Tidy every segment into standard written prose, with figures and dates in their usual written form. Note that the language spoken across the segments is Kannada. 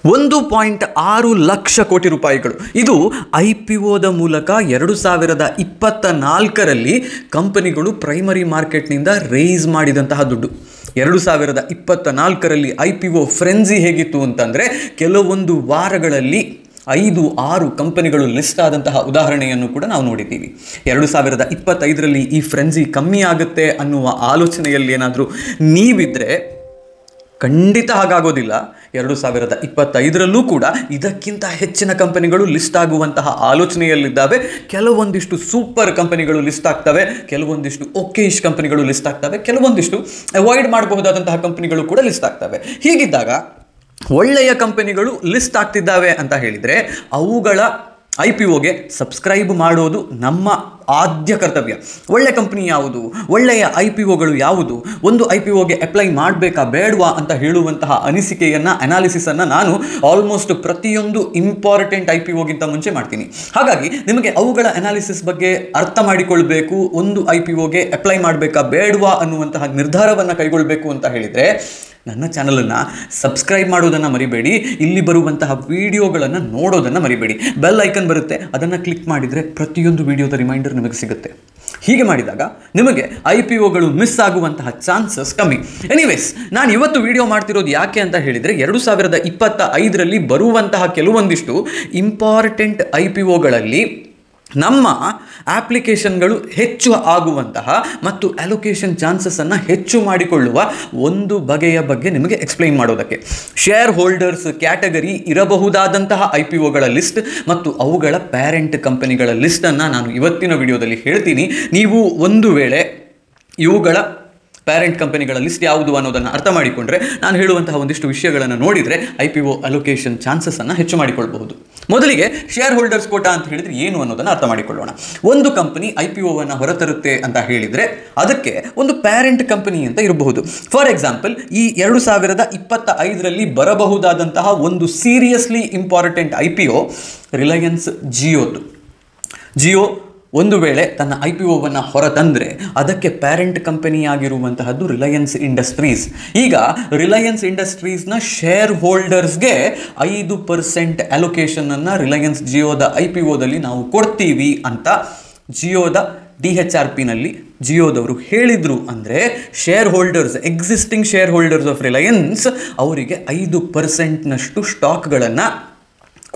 1.6 ಲಕ್ಷ ಕೋಟಿ ರೂಪಾಯಿಗಳು. ಇದು IPOದ ಮೂಲಕ 2024ರಲ್ಲಿ ಕಂಪನಿಗಳು ಪ್ರೈಮರಿ ಮಾರ್ಕೆಟ್ನಿಂದ ರೇಸ್ ಮಾಡಿದಂತಹ ದುಡ್ಡು. 2024ರಲ್ಲಿ IPO ಫ್ರೆನ್ಸಿ ಹೇಗಿತ್ತು ಅಂತಂದರೆ, ಕೆಲವೊಂದು ವಾರಗಳಲ್ಲಿ 5-6 ಕಂಪನಿಗಳು ಲಿಸ್ಟ್ ಆದಂತಹ ಉದಾಹರಣೆಯನ್ನು ಕೂಡ ನಾವು ನೋಡಿದ್ದೀವಿ. 2025ರಲ್ಲಿ ಈ ಫ್ರೆನ್ಸಿ ಕಮ್ಮಿ ಆಗುತ್ತೆ ಅನ್ನುವ ಆಲೋಚನೆಯಲ್ಲಿ ಏನಾದರೂ ನೀವಿದ್ದರೆ ಖಂಡಿತ ಹಾಗಾಗೋದಿಲ್ಲ. 2025ರಲ್ಲೂ ಕೂಡ ಇದಕ್ಕಿಂತ ಹೆಚ್ಚಿನ ಕಂಪನಿಗಳು ಲಿಸ್ಟ್ ಆಗುವಂತಹ ಆಲೋಚನೆಯಲ್ಲಿದ್ದಾವೆ. ಕೆಲವೊಂದಿಷ್ಟು ಸೂಪರ್ ಕಂಪನಿಗಳು ಲಿಸ್ಟ್ ಆಗ್ತವೆ, ಕೆಲವೊಂದಿಷ್ಟು ಓಕೇಶ್ ಕಂಪನಿಗಳು ಲಿಸ್ಟ್ ಆಗ್ತವೆ, ಕೆಲವೊಂದಿಷ್ಟು ಅವಾಯ್ಡ್ ಮಾಡಬಹುದಾದಂತಹ ಕಂಪನಿಗಳು ಕೂಡ ಲಿಸ್ಟ್ ಆಗ್ತವೆ. ಹೀಗಿದ್ದಾಗ ಒಳ್ಳೆಯ ಕಂಪನಿಗಳು ಲಿಸ್ಟ್ ಆಗ್ತಿದ್ದಾವೆ ಅಂತ ಹೇಳಿದರೆ ಅವುಗಳ IPOಗೆ ಸಬ್ಸ್ಕ್ರೈಬ್ ಮಾಡೋದು ನಮ್ಮ ಆದ್ಯ ಕರ್ತವ್ಯ. ಒಳ್ಳೆಯ ಕಂಪನಿ ಯಾವುದು, ಒಳ್ಳೆಯ IPOಗಳು ಯಾವುದು, ಒಂದು IPOಗೆ ಅಪ್ಲೈ ಮಾಡಬೇಕಾ ಬೇಡವಾ ಅಂತ ಹೇಳುವಂತಹ ಅನಿಸಿಕೆಯನ್ನು, ಅನಾಲಿಸಿಸನ್ನು ನಾನು ಆಲ್ಮೋಸ್ಟ್ ಪ್ರತಿಯೊಂದು ಇಂಪಾರ್ಟೆಂಟ್ IPOಗಿಂತ ಮುಂಚೆ ಮಾಡ್ತೀನಿ. ಹಾಗಾಗಿ ನಿಮಗೆ ಅವುಗಳ ಅನಾಲಿಸಿಸ್ ಬಗ್ಗೆ ಅರ್ಥ ಮಾಡಿಕೊಳ್ಬೇಕು, ಒಂದು IPOಗೆ ಅಪ್ಲೈ ಮಾಡಬೇಕಾ ಬೇಡವಾ ಅನ್ನುವಂತಹ ನಿರ್ಧಾರವನ್ನು ಕೈಗೊಳ್ಳಬೇಕು ಅಂತ ಹೇಳಿದರೆ ನನ್ನ ಚಾನಲನ್ನು ಸಬ್ಸ್ಕ್ರೈಬ್ ಮಾಡೋದನ್ನು ಮರಿಬೇಡಿ. ಇಲ್ಲಿ ಬರುವಂತಹ ವಿಡಿಯೋಗಳನ್ನು ನೋಡೋದನ್ನು ಮರಿಬೇಡಿ. ಬೆಲ್ ಐಕನ್ ಬರುತ್ತೆ, ಅದನ್ನು ಕ್ಲಿಕ್ ಮಾಡಿದರೆ ಪ್ರತಿಯೊಂದು ವಿಡಿಯೋದ ರಿಮೈಂಡರ್ ನಿಮಗೆ ಸಿಗುತ್ತೆ. ಹೀಗೆ ಮಾಡಿದಾಗ ನಿಮಗೆ IPOಗಳು ಮಿಸ್ ಆಗುವಂತಹ ಚಾನ್ಸಸ್ ಕಮ್ಮಿ. ಎನಿವೇಸ್, ನಾನು ಇವತ್ತು ವಿಡಿಯೋ ಮಾಡ್ತಿರೋದು ಯಾಕೆ ಅಂತ ಹೇಳಿದರೆ, 2025ರಲ್ಲಿ ಬರುವಂತಹ ಕೆಲವೊಂದಿಷ್ಟು ಇಂಪಾರ್ಟೆಂಟ್ IPOಗಳಲ್ಲಿ ನಮ್ಮ ಅಪ್ಲಿಕೇಶನ್ಗಳು ಹೆಚ್ಚು ಆಗುವಂತಹ ಮತ್ತು ಅಲೋಕೇಶನ್ ಚಾನ್ಸಸನ್ನು ಹೆಚ್ಚು ಮಾಡಿಕೊಳ್ಳುವ ಒಂದು ಬಗೆಯ ಬಗ್ಗೆ ನಿಮಗೆ ಎಕ್ಸ್ಪ್ಲೈನ್ ಮಾಡೋದಕ್ಕೆ, ಶೇರ್ ಹೋಲ್ಡರ್ಸ್ ಕ್ಯಾಟಗರಿ ಇರಬಹುದಾದಂತಹ IPOಗಳ ಲಿಸ್ಟ್ ಮತ್ತು ಅವುಗಳ ಪ್ಯಾರೆಂಟ್ ಕಂಪನಿಗಳ ಲಿಸ್ಟನ್ನು ನಾನು ಇವತ್ತಿನ ವಿಡಿಯೋದಲ್ಲಿ ಹೇಳ್ತೀನಿ. ನೀವು ಒಂದು ವೇಳೆ ಇವುಗಳ ಪ್ಯಾರೆಂಟ್ ಕಂಪನಿಗಳ ಲಿಸ್ಟ್ ಯಾವುದು ಅನ್ನೋದನ್ನು ಅರ್ಥ ಮಾಡಿಕೊಂಡ್ರೆ, ನಾನು ಹೇಳುವಂತಹ ಒಂದಿಷ್ಟು ವಿಷಯಗಳನ್ನು ನೋಡಿದರೆ IPO ಅಲೋಕೇಶನ್ ಚಾನ್ಸಸನ್ನು ಹೆಚ್ಚು ಮಾಡಿಕೊಳ್ಳಬಹುದು. ಮೊದಲಿಗೆ ಶೇರ್ ಹೋಲ್ಡರ್ಸ್ ಕೋಟಾ ಅಂತ ಹೇಳಿದರೆ ಏನು ಅನ್ನೋದನ್ನು ಅರ್ಥ ಮಾಡಿಕೊಳ್ಳೋಣ. ಒಂದು ಕಂಪನಿ IPOವನ್ನು ಹೊರತರುತ್ತೆ ಅಂತ ಹೇಳಿದರೆ ಅದಕ್ಕೆ ಒಂದು ಪ್ಯಾರೆಂಟ್ ಕಂಪನಿ ಅಂತ ಇರಬಹುದು. ಫಾರ್ ಎಕ್ಸಾಂಪಲ್, ಈ 2025ರಲ್ಲಿ ಬರಬಹುದಾದಂತಹ ಒಂದು ಸೀರಿಯಸ್ಲಿ ಇಂಪಾರ್ಟೆಂಟ್ IPO ರಿಲಯನ್ಸ್ ಜಿಯೋದು. ಜಿಯೋ ಒಂದು ವೇಳೆ ತನ್ನ IPOವನ್ನು ಹೊರತಂದರೆ ಅದಕ್ಕೆ ಪ್ಯಾರೆಂಟ್ ಕಂಪನಿಯಾಗಿರುವಂತಹದ್ದು ರಿಲಯನ್ಸ್ ಇಂಡಸ್ಟ್ರೀಸ್. ಈಗ ರಿಲಯನ್ಸ್ ಇಂಡಸ್ಟ್ರೀಸ್ನ ಶೇರ್ ಹೋಲ್ಡರ್ಸ್ಗೆ 5% ಅಲೋಕೇಶನನ್ನು ರಿಲಯನ್ಸ್ ಜಿಯೋದ IPOದಲ್ಲಿ ನಾವು ಕೊಡ್ತೀವಿ ಅಂತ ಜಿಯೋದ DHRPನಲ್ಲಿ ಜಿಯೋದವರು ಹೇಳಿದರು. ಅಂದರೆ share holders, existing share holders of Reliance ಅವರಿಗೆ 5%ನಷ್ಟು ಸ್ಟಾಕ್ಗಳನ್ನು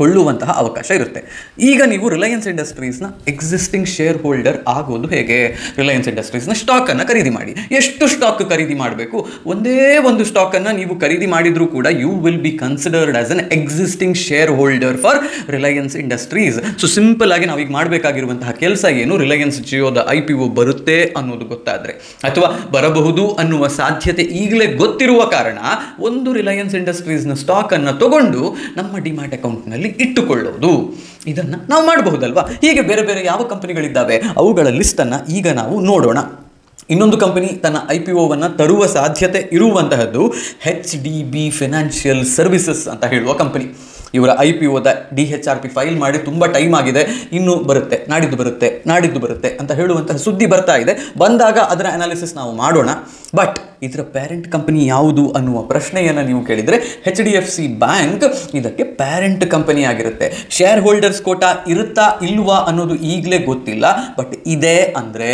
ಕೊಳ್ಳುವಂತಹ ಅವಕಾಶ ಇರುತ್ತೆ. ಈಗ ನೀವು ರಿಲಯನ್ಸ್ ಇಂಡಸ್ಟ್ರೀಸ್ನ ಎಕ್ಸಿಸ್ಟಿಂಗ್ ಶೇರ್ ಹೋಲ್ಡರ್ ಆಗೋದು ಹೇಗೆ? ರಿಲಯನ್ಸ್ ಇಂಡಸ್ಟ್ರೀಸ್ನ ಸ್ಟಾಕನ್ನು ಖರೀದಿ ಮಾಡಿ. ಎಷ್ಟು ಸ್ಟಾಕ್ ಖರೀದಿ ಮಾಡಬೇಕು? ಒಂದೇ ಒಂದು ಸ್ಟಾಕನ್ನು ನೀವು ಖರೀದಿ ಮಾಡಿದರೂ ಕೂಡ you will be considered as an existing share holder for Reliance Industries. So simple ಆಗಿ ನಾವೀಗ ಮಾಡಬೇಕಾಗಿರುವಂತಹ ಕೆಲಸ ಏನು? ರಿಲಯನ್ಸ್ ಜಿಯೋದ IPO ಬರುತ್ತೆ ಅನ್ನೋದು ಗೊತ್ತಾದರೆ, ಅಥವಾ ಬರಬಹುದು ಅನ್ನುವ ಸಾಧ್ಯತೆ ಈಗಲೇ ಗೊತ್ತಿರುವ ಕಾರಣ ಒಂದು ರಿಲಯನ್ಸ್ ಇಂಡಸ್ಟ್ರೀಸ್ನ ಸ್ಟಾಕನ್ನು ತಗೊಂಡು ನಮ್ಮ ಡಿಮ್ಯಾಟ್ ಅಕೌಂಟ್ನಲ್ಲಿ ಇಟ್ಟುಕೊಳ್ಳೋದು. ಇದನ್ನು ನಾವು ಮಾಡಬಹುದಲ್ವಾ? ಹೀಗೆ ಬೇರೆ ಬೇರೆ ಯಾವ ಕಂಪನಿಗಳಿದ್ದಾವೆ ಅವುಗಳ ಲಿಸ್ಟನ್ನು ಈಗ ನಾವು ನೋಡೋಣ. ಇನ್ನೊಂದು ಕಂಪನಿ ತನ್ನ IPOವನ್ನು ತರುವ ಸಾಧ್ಯತೆ ಇರುವಂತಹದ್ದು HDB ಫೈನಾನ್ಷಿಯಲ್ ಸರ್ವಿಸಸ್ ಅಂತ ಹೇಳುವ ಕಂಪನಿ. ಇವರ IPOದ DHRP ಫೈಲ್ ಮಾಡಿ ತುಂಬ ಟೈಮ್ ಆಗಿದೆ, ಇನ್ನೂ ಬರುತ್ತೆ, ನಾಡಿದ್ದು ಬರುತ್ತೆ ಅಂತ ಹೇಳುವಂತಹ ಸುದ್ದಿ ಬರ್ತಾ ಇದೆ. ಬಂದಾಗ ಅದರ ಅನಾಲಿಸಿಸ್ ನಾವು ಮಾಡೋಣ. ಬಟ್ ಇದರ ಪ್ಯಾರೆಂಟ್ ಕಂಪನಿ ಯಾವುದು ಅನ್ನುವ ಪ್ರಶ್ನೆಯನ್ನು ನೀವು ಕೇಳಿದರೆ HDFC ಬ್ಯಾಂಕ್ ಇದಕ್ಕೆ ಪ್ಯಾರೆಂಟ್ ಕಂಪನಿ ಆಗಿರುತ್ತೆ. ಶೇರ್ ಹೋಲ್ಡರ್ಸ್ ಕೋಟಾ ಇರುತ್ತಾ ಇಲ್ವಾ ಅನ್ನೋದು ಈಗಲೇ ಗೊತ್ತಿಲ್ಲ, ಬಟ್ ಇದೆ ಅಂದರೆ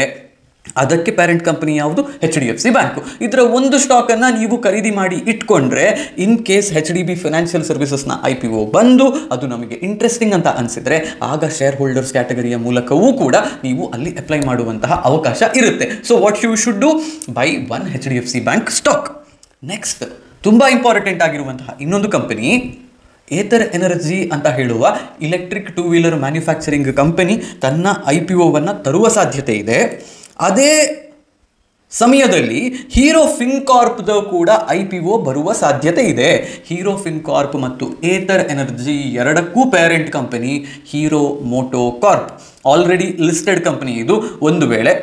ಅದಕ್ಕೆ ಪ್ಯಾರೆಂಟ್ ಕಂಪನಿ ಯಾವುದು? HDFC bank. ಇದರ ಒಂದು ಸ್ಟಾಕನ್ನು ನೀವು ಖರೀದಿ ಮಾಡಿ ಇಟ್ಕೊಂಡ್ರೆ, ಇನ್ ಕೇಸ್ HDB ಫೈನಾನ್ಷಿಯಲ್ ಸರ್ವಿಸಸ್ನ IPO ಬಂದು ಅದು ನಮಗೆ ಇಂಟ್ರೆಸ್ಟಿಂಗ್ ಅಂತ ಅನಿಸಿದರೆ ಆಗ ಶೇರ್ ಹೋಲ್ಡರ್ಸ್ ಕ್ಯಾಟಗರಿಯ ಮೂಲಕವೂ ಕೂಡ ನೀವು ಅಲ್ಲಿ ಅಪ್ಲೈ ಮಾಡುವಂತಹ ಅವಕಾಶ ಇರುತ್ತೆ. So what you should do? Buy one HDFC bank stock. Next ತುಂಬ ಇಂಪಾರ್ಟೆಂಟ್ ಆಗಿರುವಂತಹ ಇನ್ನೊಂದು ಕಂಪನಿ ಏತರ್ ಎನರ್ಜಿ ಅಂತ ಹೇಳುವ ಇಲೆಕ್ಟ್ರಿಕ್ 2 ವೀಲರ್ ಮ್ಯಾನುಫ್ಯಾಕ್ಚರಿಂಗ್ ಕಂಪನಿ ತನ್ನ IPOವನ್ನು ತರುವ ಸಾಧ್ಯತೆ ಇದೆ. ಅದೇ ಸಮಯದಲ್ಲಿ ಹೀರೋ ಫಿನ್ಕಾರ್ಪ್ದ ಕೂಡ IPO ಬರುವ ಸಾಧ್ಯತೆ ಇದೆ. ಹೀರೋ ಫಿನ್ಕಾರ್ಪ್ ಮತ್ತು ಏತರ್ ಎನರ್ಜಿ ಎರಡಕ್ಕೂ parent company Hero MotoCorp. Already listed company ಇದು. ಒಂದು ವೇಳೆ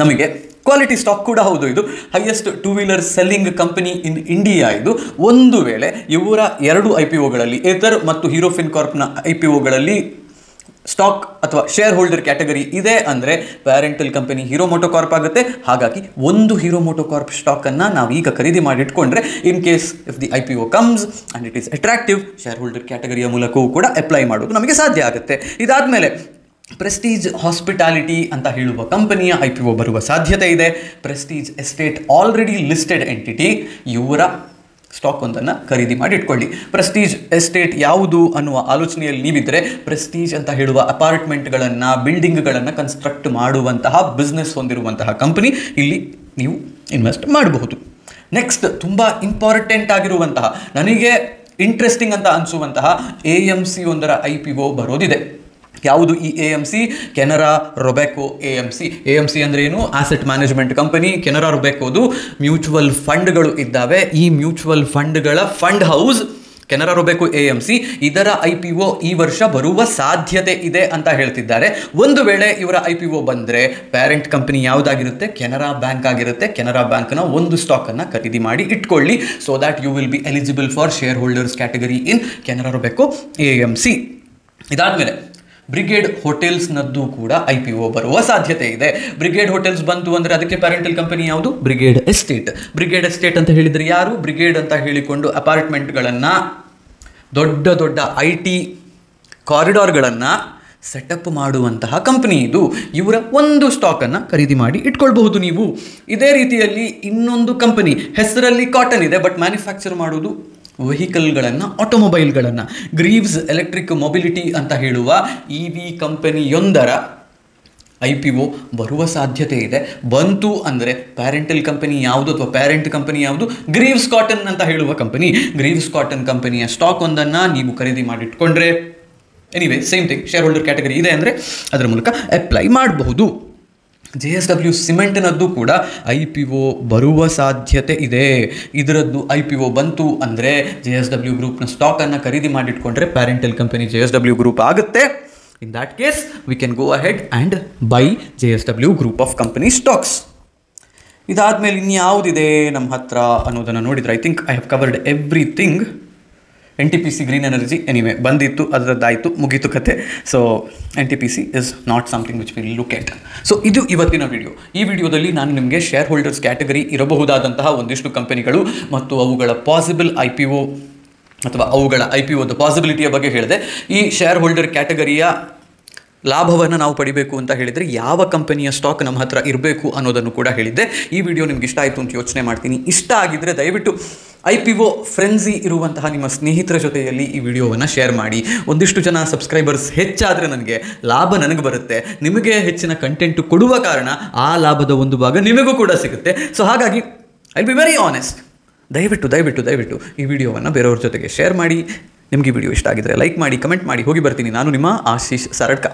ನಮಗೆ ಕ್ವಾಲಿಟಿ ಸ್ಟಾಕ್ ಕೂಡ ಹೌದು. ಇದು highest 2 wheeler selling company in India. ಇದು ಒಂದು ವೇಳೆ ಇವರ ಎರಡು IPOಗಳಲ್ಲಿ, ಏತರ್ ಮತ್ತು ಹೀರೋ ಫಿನ್ಕಾರ್ಪ್ನ IPOಗಳಲ್ಲಿ ಸ್ಟಾಕ್ ಅಥವಾ ಶೇರ್ ಹೋಲ್ಡರ್ ಕ್ಯಾಟಗರಿ ಇದೆ ಅಂದರೆ ಪ್ಯಾರೆಂಟಲ್ ಕಂಪನಿ ಹೀರೋ ಮೋಟೋಕಾರ್ಪ್ ಆಗುತ್ತೆ. ಹಾಗಾಗಿ ಒಂದು ಹೀರೋ ಮೋಟೋಕಾರ್ಪ್ ಸ್ಟಾಕನ್ನು ನಾವು ಈಗ ಖರೀದಿ ಮಾಡಿ ಇಟ್ಕೊಂಡ್ರೆ in case if the IPO comes and it is attractive, shareholder ಕ್ಯಾಟಗರಿಯ ಮೂಲಕವೂ ಕೂಡ ಅಪ್ಲೈ ಮಾಡೋದು ನಮಗೆ ಸಾಧ್ಯ ಆಗುತ್ತೆ. ಇದಾದಮೇಲೆ ಪ್ರೆಸ್ಟೀಜ್ ಹಾಸ್ಪಿಟಾಲಿಟಿ ಅಂತ ಹೇಳುವ ಕಂಪನಿಯ IPO ಬರುವ ಸಾಧ್ಯತೆ ಇದೆ. Prestige estate already listed entity, ಇವರ ಸ್ಟಾಕ್ ಒಂದನ್ನು ಖರೀದಿ ಮಾಡಿ ಇಟ್ಕೊಳ್ಳಿ. ಪ್ರೆಸ್ಟೀಜ್ ಎಸ್ಟೇಟ್ ಯಾವುದು ಅನ್ನುವ ಆಲೋಚನೆಯಲ್ಲಿ ನೀವಿದ್ದರೆ, ಪ್ರೆಸ್ಟೀಜ್ ಅಂತ ಹೇಳುವ ಅಪಾರ್ಟ್ಮೆಂಟ್ಗಳನ್ನು, ಬಿಲ್ಡಿಂಗ್ಗಳನ್ನು ಕನ್ಸ್ಟ್ರಕ್ಟ್ ಮಾಡುವಂತಹ ಬಿಸ್ನೆಸ್ ಹೊಂದಿರುವಂತಹ ಕಂಪನಿ, ಇಲ್ಲಿ ನೀವು ಇನ್ವೆಸ್ಟ್ ಮಾಡಬಹುದು. ನೆಕ್ಸ್ಟ್ ತುಂಬ ಇಂಪಾರ್ಟೆಂಟ್ ಆಗಿರುವಂತಹ, ನನಗೆ ಇಂಟ್ರೆಸ್ಟಿಂಗ್ ಅಂತ ಅನಿಸುವಂತಹ AMC ಒಂದರ IPO ಬರೋದಿದೆ. ಯಾವುದು ಈ AMC? ಕೆನರಾ ರೊಬೆಕೋ AMC ಅಂದರೆ ಏನು? Asset management company. ಕೆನರಾ ರೊಬೆಕೋದು ಮ್ಯೂಚುವಲ್ ಫಂಡ್ಗಳು ಇದ್ದಾವೆ. ಈ ಮ್ಯೂಚುವಲ್ ಫಂಡ್ಗಳ fund house Canara Robeco AMC, ಇದರ IPO ಈ ವರ್ಷ ಬರುವ ಸಾಧ್ಯತೆ ಇದೆ ಅಂತ ಹೇಳ್ತಿದ್ದಾರೆ. ಒಂದು ವೇಳೆ ಇವರ IPO ಬಂದರೆ ಪ್ಯಾರೆಂಟ್ ಕಂಪನಿ ಯಾವುದಾಗಿರುತ್ತೆ? ಕೆನರಾ ಬ್ಯಾಂಕ್ ಆಗಿರುತ್ತೆ. ಕೆನರಾ ಬ್ಯಾಂಕ್ನ ಒಂದು ಸ್ಟಾಕನ್ನು ಖರೀದಿ ಮಾಡಿ ಇಟ್ಕೊಳ್ಳಿ, so that you will be eligible for shareholders category in Canara Robeco AMC. ಇದಾದಮೇಲೆ ಬ್ರಿಗೇಡ್ ಹೋಟೆಲ್ಸ್ನದ್ದು ಕೂಡ IPO ಬರುವ ಸಾಧ್ಯತೆ ಇದೆ. ಬ್ರಿಗೇಡ್ ಹೋಟೆಲ್ಸ್ ಬಂತು ಅಂದರೆ ಅದಕ್ಕೆ ಪ್ಯಾರೆಂಟಲ್ ಕಂಪನಿ ಯಾವುದು? Brigade estate. ಬ್ರಿಗೇಡ್ ಎಸ್ಟೇಟ್ ಅಂತ ಹೇಳಿದರೆ ಯಾರು? ಬ್ರಿಗೇಡ್ ಅಂತ ಹೇಳಿಕೊಂಡು ಅಪಾರ್ಟ್ಮೆಂಟ್ಗಳನ್ನು, ದೊಡ್ಡ ದೊಡ್ಡ IT ಕಾರಿಡಾರ್ಗಳನ್ನು ಸೆಟಪ್ ಮಾಡುವಂತಹ ಕಂಪನಿ ಇದು. ಇವರ ಒಂದು ಸ್ಟಾಕನ್ನು ಖರೀದಿ ಮಾಡಿ ಇಟ್ಕೊಳ್ಬಹುದು ನೀವು. ಇದೇ ರೀತಿಯಲ್ಲಿ ಇನ್ನೊಂದು ಕಂಪನಿ ಹೆಸರಲ್ಲಿ ಕಾಟನ್ ಇದೆ, ಬಟ್ ಮ್ಯಾನುಫ್ಯಾಕ್ಚರ್ ಮಾಡೋದು ವೆಹಿಕಲ್ಗಳನ್ನು, ಆಟೋಮೊಬೈಲ್ಗಳನ್ನು. ಗ್ರೀವ್ಸ್ ಎಲೆಕ್ಟ್ರಿಕ್ ಮೊಬಿಲಿಟಿ ಅಂತ ಹೇಳುವ EV ಕಂಪನಿಯೊಂದರ IPO ಬರುವ ಸಾಧ್ಯತೆ ಇದೆ. ಬಂತು ಅಂದರೆ ಪ್ಯಾರೆಂಟಲ್ ಕಂಪನಿ ಯಾವುದು ಅಥವಾ ಪ್ಯಾರೆಂಟ್ ಕಂಪನಿ ಯಾವುದು? ಗ್ರೀವ್ಸ್ ಕಾಟನ್ ಅಂತ ಹೇಳುವ ಕಂಪನಿ. ಗ್ರೀವ್ಸ್ ಕಾಟನ್ ಕಂಪನಿಯ ಸ್ಟಾಕ್ ಒಂದನ್ನು ನೀವು ಖರೀದಿ ಮಾಡಿಟ್ಕೊಂಡ್ರೆ, anyway same thing, share holder category ಇದೆ ಅಂದರೆ ಅದರ ಮೂಲಕ ಅಪ್ಲೈ ಮಾಡಬಹುದು. JSW ಸಿಮೆಂಟ್ನದ್ದು ಕೂಡ IPO ಬರುವ ಸಾಧ್ಯತೆ ಇದೆ. ಇದರದ್ದು IPO ಬಂತು ಅಂದರೆ JSW ಗ್ರೂಪ್ನ ಸ್ಟಾಕನ್ನು ಖರೀದಿ ಮಾಡಿಟ್ಕೊಂಡ್ರೆ ಪ್ಯಾರೆಂಟಲ್ ಕಂಪನಿ JSW ಗ್ರೂಪ್ ಆಗುತ್ತೆ. In that case we can go ahead and by JSW group of company stocks. ಇದಾದಮೇಲೆ ಇನ್ಯಾವುದಿದೆ ನಮ್ಮ ಹತ್ರ ಅನ್ನೋದನ್ನು ನೋಡಿದರೆ, I think I have covered everything. NTPC green energy anyway ಬಂದಿತ್ತು, ಅದರದ್ದಾಯಿತು, ಮುಗೀತು ಕತೆ. So NTPC is not something which will look at. So ಇದು ಇವತ್ತಿನ ವಿಡಿಯೋ. ಈ ವಿಡಿಯೋದಲ್ಲಿ ನಾನು ನಿಮಗೆ ಶೇರ್ ಹೋಲ್ಡರ್ಸ್ ಕ್ಯಾಟಗರಿ ಇರಬಹುದಾದಂತಹ ಒಂದಿಷ್ಟು ಕಂಪನಿಗಳು ಮತ್ತು ಅವುಗಳ ಪಾಸಿಬಲ್ IPO ಅಥವಾ ಅವುಗಳ IPOದ ಪಾಸಿಬಿಲಿಟಿಯ ಬಗ್ಗೆ ಹೇಳಿದೆ. ಈ ಶೇರ್ ಹೋಲ್ಡರ್ ಕ್ಯಾಟಗರಿಯ ಲಾಭವನ್ನು ನಾವು ಪಡಿಬೇಕು ಅಂತ ಹೇಳಿದರೆ ಯಾವ ಕಂಪನಿಯ ಸ್ಟಾಕ್ ನಮ್ಮ ಹತ್ರ ಇರಬೇಕು ಅನ್ನೋದನ್ನು ಕೂಡ ಹೇಳಿದ್ದೆ. ಈ ವಿಡಿಯೋ ನಿಮ್ಗೆ ಇಷ್ಟ ಆಯಿತು ಅಂತ ಯೋಚನೆ ಮಾಡ್ತೀನಿ. ಇಷ್ಟ ಆಗಿದ್ದರೆ ದಯವಿಟ್ಟು IPO ಫ್ರೆಂಡ್ಸಿ ಇರುವಂತಹ ನಿಮ್ಮ ಸ್ನೇಹಿತರ ಜೊತೆಯಲ್ಲಿ ಈ ವಿಡಿಯೋವನ್ನು ಶೇರ್ ಮಾಡಿ. ಒಂದಿಷ್ಟು ಜನ ಸಬ್ಸ್ಕ್ರೈಬರ್ಸ್ ಹೆಚ್ಚಾದರೆ ನನಗೆ ಲಾಭ ನನಗೆ ಬರುತ್ತೆ, ನಿಮಗೆ ಹೆಚ್ಚಿನ ಕಂಟೆಂಟು ಕೊಡುವ ಕಾರಣ ಆ ಲಾಭದ ಒಂದು ಭಾಗ ನಿಮಗೂ ಕೂಡ ಸಿಗುತ್ತೆ. ಸೊ ಹಾಗಾಗಿ ಐ ಬಿ ವೆರಿ ಆನೆಸ್ಟ್, ದಯವಿಟ್ಟು ಈ ವಿಡಿಯೋವನ್ನು ಬೇರೆಯವ್ರ ಜೊತೆಗೆ ಶೇರ್ ಮಾಡಿ. ನಿಮಗೆ ಈ ವಿಡಿಯೋ ಇಷ್ಟ ಆಗಿದ್ದರೆ ಲೈಕ್ ಮಾಡಿ, ಕಮೆಂಟ್ ಮಾಡಿ. ಹೋಗಿ ಬರ್ತೀನಿ. ನಾನು ನಿಮ್ಮ ಆಶೀಶ್ ಸರಡ್ಕ.